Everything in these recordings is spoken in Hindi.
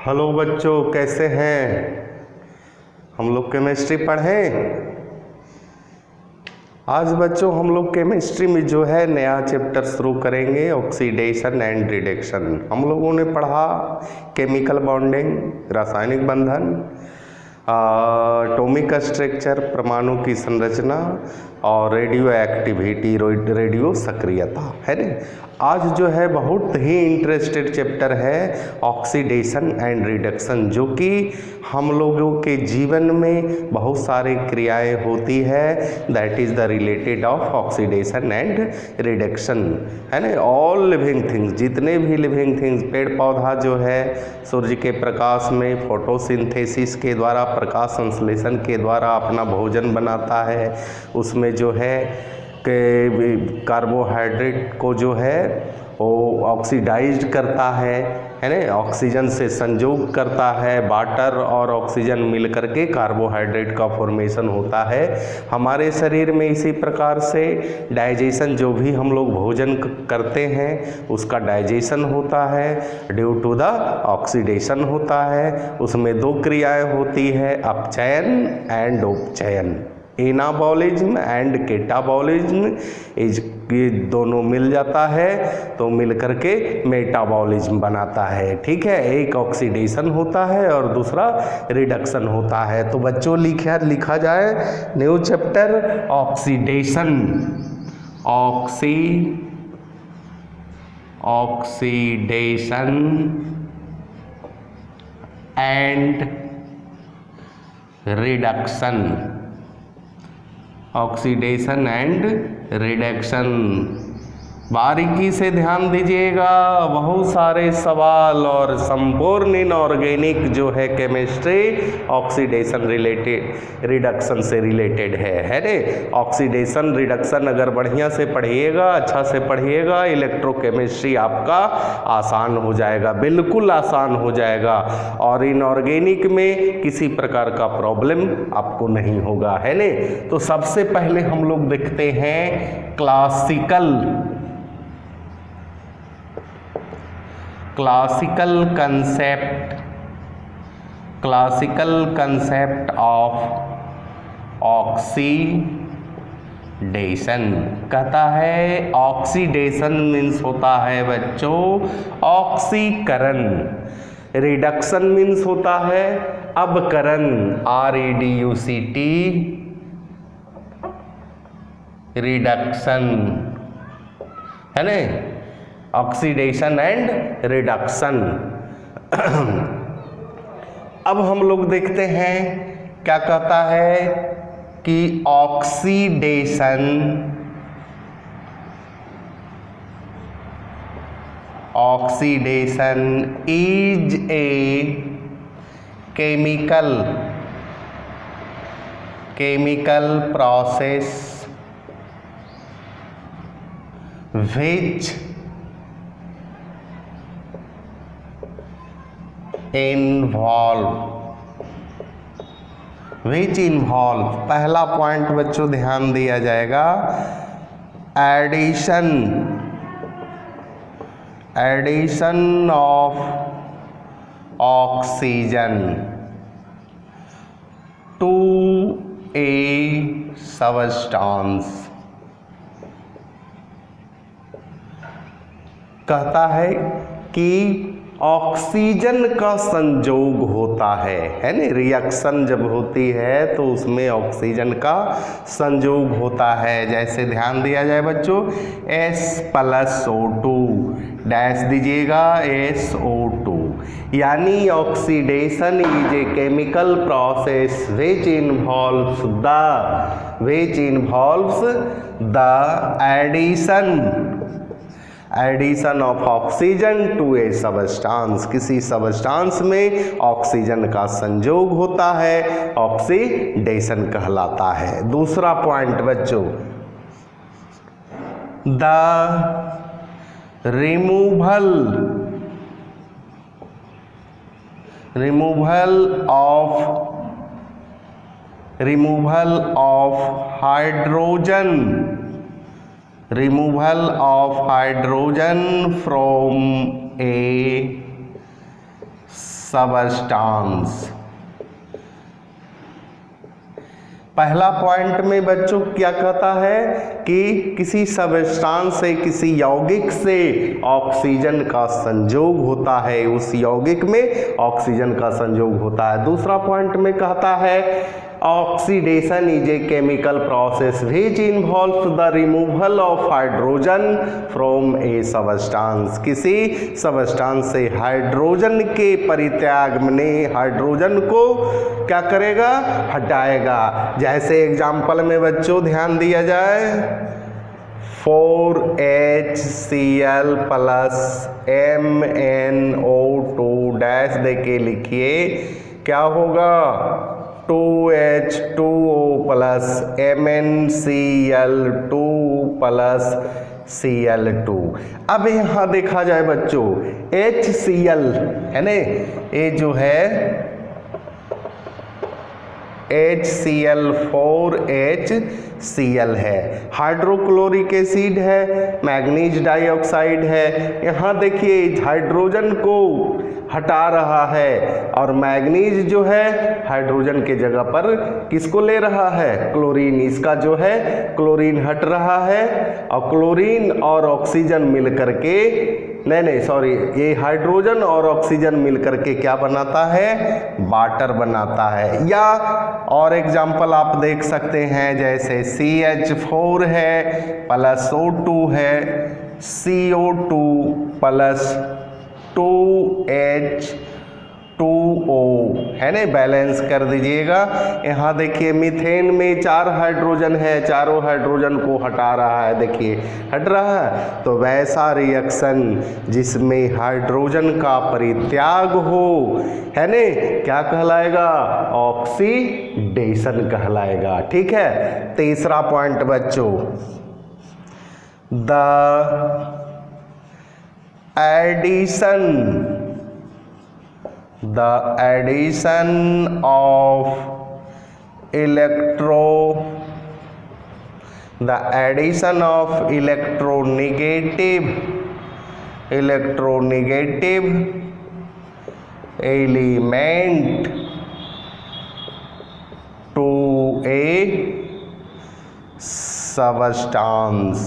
हेलो बच्चों, कैसे हैं? हम लोग केमिस्ट्री पढ़ें। आज बच्चों हम लोग केमिस्ट्री में जो है नया चैप्टर शुरू करेंगे, ऑक्सीडेशन एंड रिडक्शन। हम लोगों ने पढ़ा केमिकल बॉन्डिंग, रासायनिक बंधन, एटॉमिक स्ट्रक्चर, परमाणु की संरचना और रेडियो एक्टिविटी, रेडियो सक्रियता, है ना। आज जो है बहुत ही इंटरेस्टेड चैप्टर है ऑक्सीडेशन एंड रिडक्शन, जो कि हम लोगों के जीवन में बहुत सारी क्रियाएं होती है। That is the related of oxidation and reduction, है ना। ऑल लिविंग थिंग्स, जितने भी लिविंग थिंग्स, पेड़ पौधा जो है सूर्य के प्रकाश में फोटोसिंथेसिस के द्वारा, प्रकाश संश्लेषण के द्वारा अपना भोजन बनाता है। उसमें जो है कि कार्बोहाइड्रेट को जो है वो ऑक्सीडाइज्ड करता है ना, ऑक्सीजन से संयोग करता है। वाटर और ऑक्सीजन मिल करके कार्बोहाइड्रेट का फॉर्मेशन होता है हमारे शरीर में। इसी प्रकार से डाइजेशन, जो भी हम लोग भोजन करते हैं उसका डाइजेशन होता है ड्यू टू द ऑक्सीडेशन होता है। उसमें दो क्रियाएं होती है, अपचयन एंड उपचयन, एनाबॉलिज्म एंड कैटाबॉलिज्म। ये दोनों मिल जाता है तो मिल करके मेटाबॉलिज्म बनाता है, ठीक है। एक ऑक्सीडेशन होता है और दूसरा रिडक्शन होता है। तो बच्चों लिखा जाए new chapter oxidation, oxidation and reduction, oxidation and reduction. बारीकी से ध्यान दीजिएगा, बहुत सारे सवाल और संपूर्ण इनऑर्गेनिक जो है केमिस्ट्री ऑक्सीडेशन रिलेटेड, रिडक्शन से रिलेटेड है ना। ऑक्सीडेशन रिडक्शन अगर बढ़िया से पढ़िएगा, अच्छा से पढ़िएगा, इलेक्ट्रोकेमिस्ट्री आपका आसान हो जाएगा, बिल्कुल आसान हो जाएगा। और इनऑर्गेनिक में किसी प्रकार का प्रॉब्लम आपको नहीं होगा, है ना। तो सबसे पहले हम लोग देखते हैं क्लासिकल कंसेप्ट ऑफ ऑक्सीडेशन। कहता है ऑक्सीडेशन मीन्स होता है बच्चों ऑक्सीकरण, रिडक्शन मीन्स होता है अबकरण, REDUCT, रिडक्शन, है ना। Oxidation and reduction. अब हम लोग देखते हैं क्या कहता है कि oxidation is a chemical process which involve, पहला पॉइंट बच्चों ध्यान दिया जाएगा, addition of oxygen to a substance. कहता है कि ऑक्सीजन का संयोग होता है ना। रिएक्शन जब होती है तो उसमें ऑक्सीजन का संयोग होता है। जैसे ध्यान दिया जाए बच्चों, H+O2 डैश दीजिएगा, SO2, यानी oxidation is a chemical process which involves the addition of oxygen to a substance. किसी सबस्टांस में ऑक्सीजन का संयोग होता है, ऑक्सीडेशन कहलाता है। दूसरा पॉइंट बच्चों, the removal of hydrogen from a substance. पहला पॉइंट में बच्चों क्या कहता है कि किसी सबस्टांस से, किसी यौगिक से ऑक्सीजन का संयोग होता है, उस यौगिक में ऑक्सीजन का संयोग होता है। दूसरा पॉइंट में कहता है oxidation is a chemical process which involves the removal of hydrogen from A substance. किसी सबस्टांस से हाइड्रोजन के परित्याग में हाइड्रोजन को क्या करेगा, हटाएगा। जैसे एग्जाम्पल में बच्चों ध्यान दिया जाए 4HCl प्लस MnO2 डैश दे के लिखिए, क्या होगा 2H2O plus MnCl2 plus Cl2। अब यहाँ देखा जाए बच्चों HCl है ना, ये जो है HCl 4HCl है, हाइड्रोक्लोरिक एसिड है, मैग्नीज डाइऑक्साइड है। यहाँ देखिए हाइड्रोजन को हटा रहा है और मैग्नीज जो है हाइड्रोजन के जगह पर किसको ले रहा है, क्लोरीन। इसका जो है क्लोरीन हट रहा है और क्लोरीन और ऑक्सीजन मिल करके ये हाइड्रोजन और ऑक्सीजन मिलकर के क्या बनाता है, वाटर बनाता है। या और एग्जाम्पल आप देख सकते हैं जैसे CH4 है प्लस O2 है, CO2 प्लस 2H2O है ना, बैलेंस कर दीजिएगा। यहाँ देखिए मीथेन में 4 हाइड्रोजन है, चारों हाइड्रोजन को हटा रहा है, देखिए हट रहा है। तो वैसा रिएक्शन जिसमें हाइड्रोजन का परित्याग हो है ने, क्या कहलाएगा, ऑक्सीडेशन कहलाएगा। ठीक है। तीसरा पॉइंट बच्चों, the addition of electronegative element to a substance।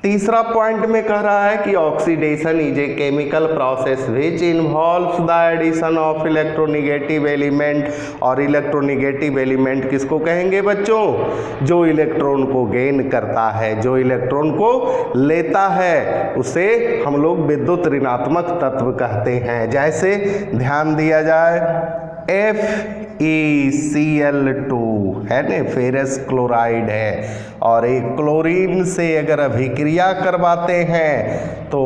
तीसरा पॉइंट में कह रहा है कि oxidation is a chemical process which involves the addition of electronegative element. और इलेक्ट्रोनेगेटिव एलिमेंट किसको कहेंगे बच्चों, जो इलेक्ट्रॉन को गेन करता है, जो इलेक्ट्रॉन को लेता है, उसे हम लोग विद्युत ऋणात्मक तत्व कहते हैं। जैसे ध्यान दिया जाए FeCl2 है ना, फेरस क्लोराइड है, और एक क्लोरीन से अगर अभिक्रिया करवाते हैं तो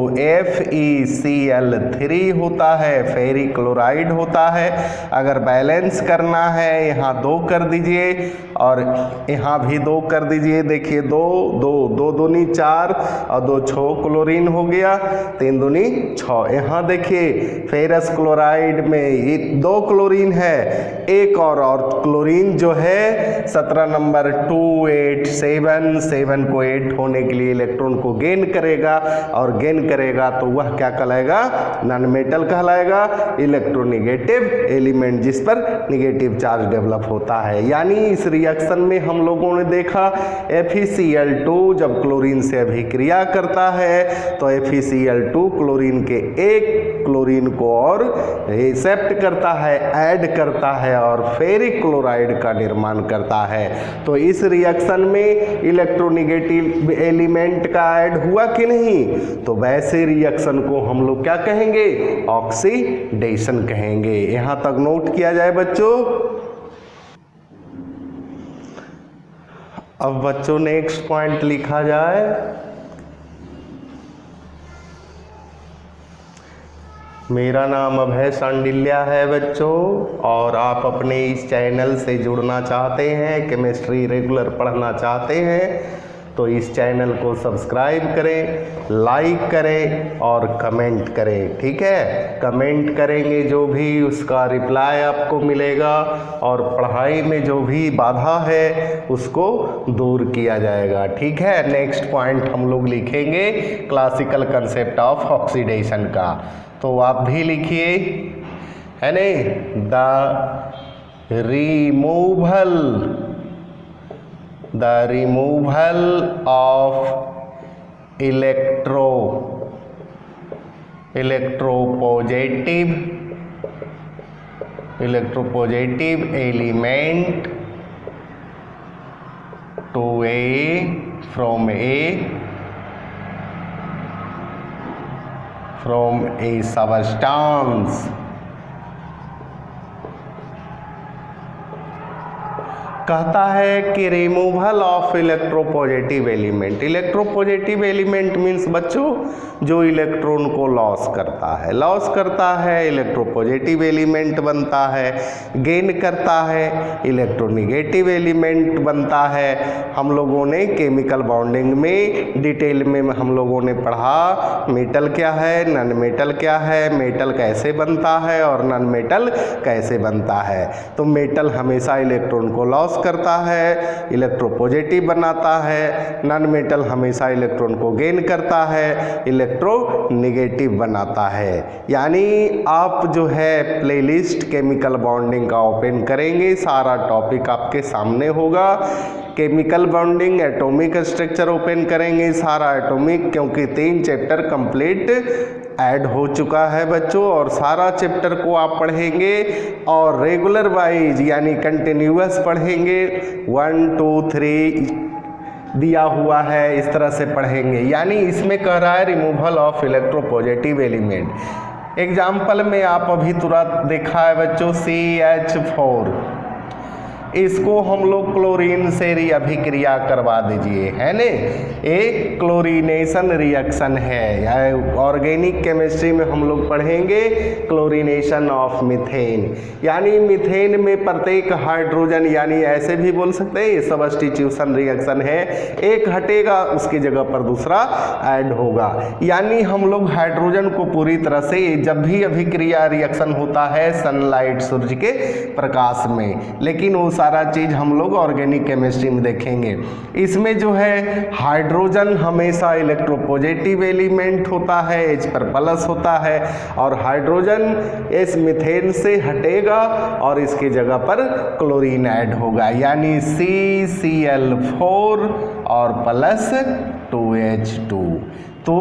FeCl3 होता है, फेरिक क्लोराइड होता है। अगर बैलेंस करना है यहाँ 2 कर दीजिए और यहाँ भी 2 कर दीजिए। देखिए 2 दूनी 4 और 2 6 क्लोरीन हो गया, 3 दूनी 6। यहाँ देखिए फेरस क्लोराइड में ये 2 क्लोरीन है, एक और क्लोरीन जो है 17 नंबर 287 को 8 होने के लिए इलेक्ट्रॉन को गेन करेगा, और गेन करेगा तो वह क्या कहलाएगा, नॉन मेटल कहलाएगा, इलेक्ट्रोनेगेटिव एलिमेंट जिस पर नेगेटिव चार्ज डेवलप होता है। यानी इस रिएक्शन में हम लोगों ने देखा FeCl2 जब क्लोरीन से अभिक्रिया करता है तो FeCl2 क्लोरीन के एक क्लोरीन को और एक्सेप्ट करता है, ऐड करता है और फेरिक क्लोराइड का निर्माण करता है। तो इस रिएक्शन में इलेक्ट्रोनेगेटिव एलिमेंट का ऐड हुआ कि नहीं, तो वैसे रिएक्शन को हम लोग क्या कहेंगे, ऑक्सीडेशन कहेंगे। यहां तक नोट किया जाए बच्चों। अब बच्चों नेक्स्ट पॉइंट लिखा जाए, मेरा नाम अभय सांडिल्या है बच्चों, और आप अपने इस चैनल से जुड़ना चाहते हैं, केमिस्ट्री रेगुलर पढ़ना चाहते हैं, तो इस चैनल को सब्सक्राइब करें, लाइक करें और कमेंट करें। ठीक है, कमेंट करेंगे जो भी उसका रिप्लाई आपको मिलेगा और पढ़ाई में जो भी बाधा है उसको दूर किया जाएगा। ठीक है, नेक्स्ट पॉइंट हम लोग लिखेंगे क्लासिकल कंसेप्ट ऑफ ऑक्सीडेशन का, तो आप भी लिखिए, है नहीं, the removal of electropositive element from a substance कहता है कि removal of electropositive element. Electropositive element means बच्चों जो इलेक्ट्रॉन को लॉस करता है इलेक्ट्रोपॉजिटिव एलिमेंट बनता है, गेन करता है इलेक्ट्रोनिगेटिव एलिमेंट बनता है। हम लोगों ने केमिकल बॉन्डिंग में डिटेल में हम लोगों ने पढ़ा मेटल क्या है, नॉन मेटल क्या है, मेटल कैसे बनता है और नॉन मेटल कैसे बनता है। तो मेटल हमेशा इलेक्ट्रॉन को लॉस करता है, इलेक्ट्रोपॉजिटिव बनाता है, नॉन मेटल हमेशा इलेक्ट्रॉन को गेन करता है, इलेक्ट्रोनिगेटिव बनाता है। यानी आप जो है प्लेलिस्ट केमिकल बॉन्डिंग का ओपन करेंगे, सारा टॉपिक आपके सामने होगा। Chemical bonding, atomic structure open करेंगे, सारा एटॉमिक, क्योंकि 3 चैप्टर कंप्लीट ऐड हो चुका है बच्चों, और सारा चैप्टर को आप पढ़ेंगे और रेगुलर वाइज यानी कंटिन्यूअस पढ़ेंगे। 1 2 3 दिया हुआ है, इस तरह से पढ़ेंगे। यानी इसमें कह रहा है removal of electropositive element. Example में आप अभी तुरंत देखा है बच्चों CH4, इसको हम लोग क्लोरीन से अभिक्रिया करवा दीजिए, है ने, एक क्लोरीनेशन रिएक्शन है। ऑर्गेनिक केमिस्ट्री में हम लोग पढ़ेंगे क्लोरीनेशन ऑफ मीथेन, यानी मीथेन में प्रत्येक हाइड्रोजन, यानी ऐसे भी बोल सकते हैं ये सब्स्टिट्यूशन रिएक्शन है, एक हटेगा उसकी जगह पर दूसरा ऐड होगा। यानी हम लोग हाइड्रोजन को पूरी तरह से, जब भी अभिक्रिया रिएक्शन होता है सनलाइट, सूर्य के प्रकाश में, लेकिन वो सारा चीज हम लोग ऑर्गेनिक केमिस्ट्री में देखेंगे। इसमें जो है हाइड्रोजन हमेशा इलेक्ट्रोपॉजिटिव एलिमेंट होता है, H पर प्लस होता है, और हाइड्रोजन इस मीथेन से हटेगा और इसकी जगह पर क्लोरीन ऐड होगा, यानी CCl4 और प्लस 2H2। तो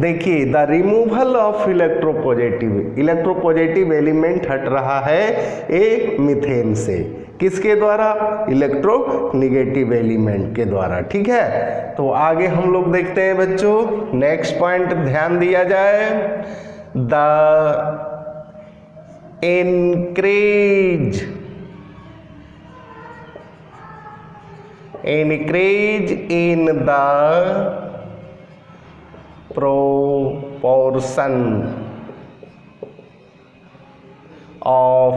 देखिए the removal of electropositive element हट रहा है ए मीथेन से, किसके द्वारा, इलेक्ट्रोनिगेटिव एलिमेंट के द्वारा। ठीक है, तो आगे हम लोग देखते हैं बच्चों, नेक्स्ट पॉइंट ध्यान दिया जाए, the increase in the proportion of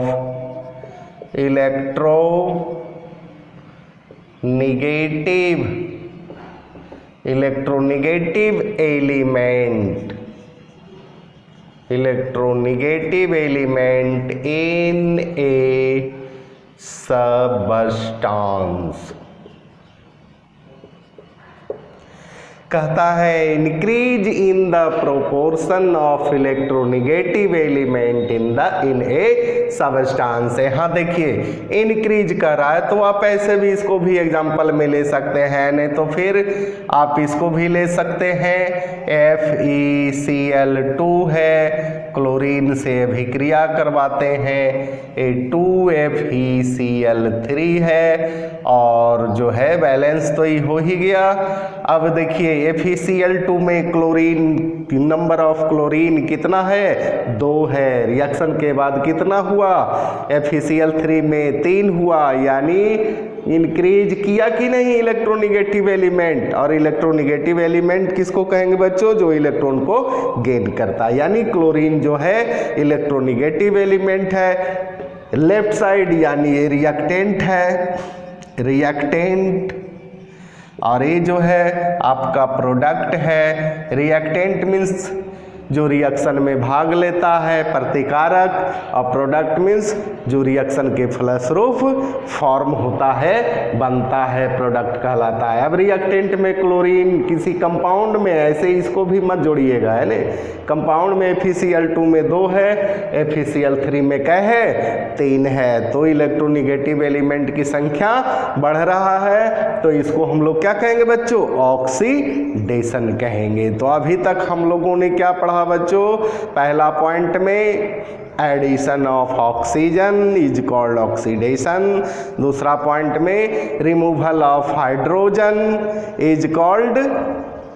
electronegative element in a substance। कहता है increase in the proportion of electronegative element in A substance. हाँ देखिए इंक्रीज कर रहा है, तो आप ऐसे भी इसको भी एग्जांपल में ले सकते हैं, नहीं तो फिर आप इसको भी ले सकते हैं, FeCl2 है, क्लोरीन से अभिक्रिया करवाते हैं, A2FeCl3 है, और जो है बैलेंस तो ये हो ही गया। अब देखिए FeCl2 में क्लोरीन, नंबर ऑफ क्लोरीन कितना है, 2 है, रिएक्शन के बाद कितना हुआ, FeCl3 में 3 हुआ, यानी इंक्रीज किया कि नहीं इलेक्ट्रोनिगेटिव एलिमेंट। और इलेक्ट्रोनिगेटिव एलिमेंट किसको कहेंगे बच्चों, जो इलेक्ट्रॉन को गेन करता है, यानी क्लोरीन जो है इलेक्ट्रोनिगेटिव एलिमेंट है। लेफ्ट साइड यानी ये रिएक्टेंट है, रिएक्टेंट और ये जो है आपका प्रोडक्ट है। रिएक्टेंट मीन्स जो रिएक्शन में भाग लेता है, प्रतिकारक, और प्रोडक्ट मीन्स जो रिएक्शन के फलस्वरूप फॉर्म होता है, बनता है, प्रोडक्ट कहलाता है। अब रिएक्टेंट में क्लोरीन किसी कंपाउंड में, ऐसे इसको भी मत जोड़िएगा, है ना। कंपाउंड में FeCl2 में 2 है, FeCl3 में क्या है, 3 है, तो इलेक्ट्रोनिगेटिव एलिमेंट की संख्या बढ़ रहा है, तो इसको हम लोग क्या कहेंगे बच्चों, ऑक्सीडेशन कहेंगे। तो अभी तक हम लोगों ने क्या पढ़ा बच्चों, पहला पॉइंट में addition of oxygen is called oxidation, दूसरा पॉइंट में removal of hydrogen is called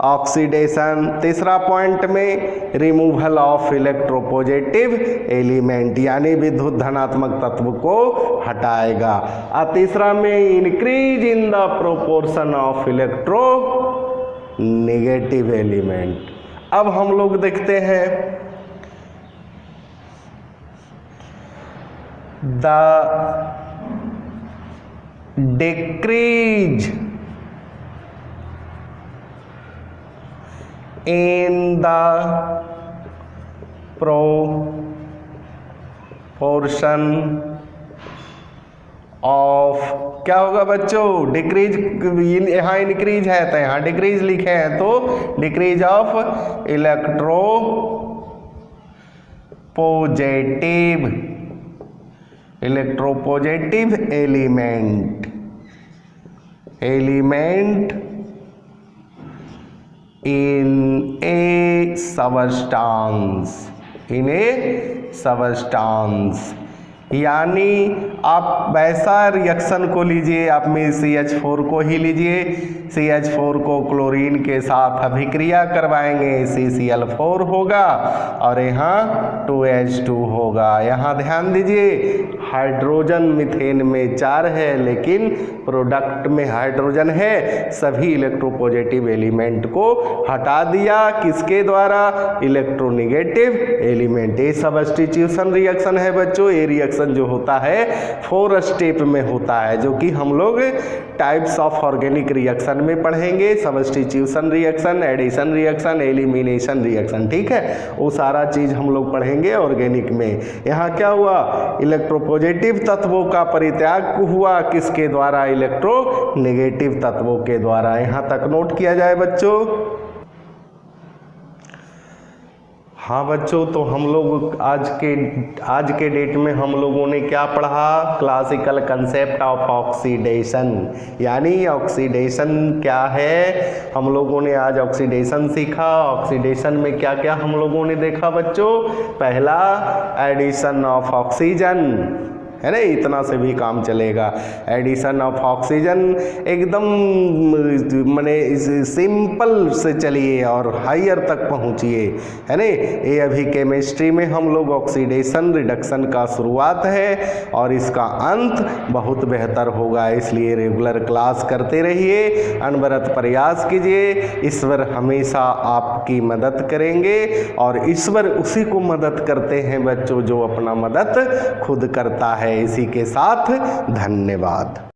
oxidation, तीसरा पॉइंट में रिमूवल ऑफ इलेक्ट्रोपॉजिटिव एलिमेंट यानी विद्युत धनात्मक तत्व को हटाएगा, और तीसरा में increase in the proportion of electronegative element. अब हम लोग देखते हैं the decrease in the proportion of, क्या होगा बच्चों, डिक्रीज, यहाँ इंक्रीज है तो यहाँ डिक्रीज लिखे हैं, तो decrease of electro positive element in A substance, यानी आप वैसा रिएक्शन को लीजिए, आप में CH4 को ही लीजिए, CH4 को क्लोरीन के साथ अभिक्रिया करवाएंगे, CCl4 होगा और यहाँ 2H2 होगा। यहाँ ध्यान दीजिए, हाइड्रोजन मीथेन में 4 है, लेकिन प्रोडक्ट में हाइड्रोजन है, सभी इलेक्ट्रोपॉजिटिव एलिमेंट को हटा दिया, किसके द्वारा, इलेक्ट्रोनेगेटिव एलिमेंट। ये सब्स्टिट्यूशन रिएक्शन है बच्चों। ये रिएक्शन जो होता है 4 स्टेप में होता है, जो कि हम लोग टाइप्स ऑफ ऑर्गेनिक रिएक्शन में पढ़ेंगे, substitution reaction, addition reaction, elimination reaction, ठीक है, वो सारा चीज हम लोग पढ़ेंगे ऑर्गेनिक में। यहाँ क्या हुआ, इलेक्ट्रोपॉजिटिव तत्वों का परित्याग हुआ, किसके द्वारा, इलेक्ट्रोनेगेटिव तत्वों के द्वारा। यहाँ तक नोट किया जाए बच्चों। हाँ बच्चों, तो हम लोग आज के डेट में हम लोगों ने क्या पढ़ा, क्लासिकल कंसेप्ट ऑफ ऑक्सीडेशन, यानी ऑक्सीडेशन क्या है, हम लोगों ने आज ऑक्सीडेशन सीखा। ऑक्सीडेशन में क्या क्या हम लोगों ने देखा बच्चों, पहला एडिशन ऑफ ऑक्सीजन, है ना, इतना से भी काम चलेगा। एडिशन ऑफ ऑक्सीजन एकदम माने सिंपल से चलिए और हायर तक पहुंचिए, है ना। ये अभी केमिस्ट्री में हम लोग ऑक्सीडेशन रिडक्शन का शुरुआत है और इसका अंत बहुत बेहतर होगा, इसलिए रेगुलर क्लास करते रहिए, अनवरत प्रयास कीजिए। ईश्वर हमेशा आपकी मदद करेंगे और ईश्वर उसी को मदद करते हैं बच्चों जो अपना मदद खुद करता है। इसी के साथ धन्यवाद।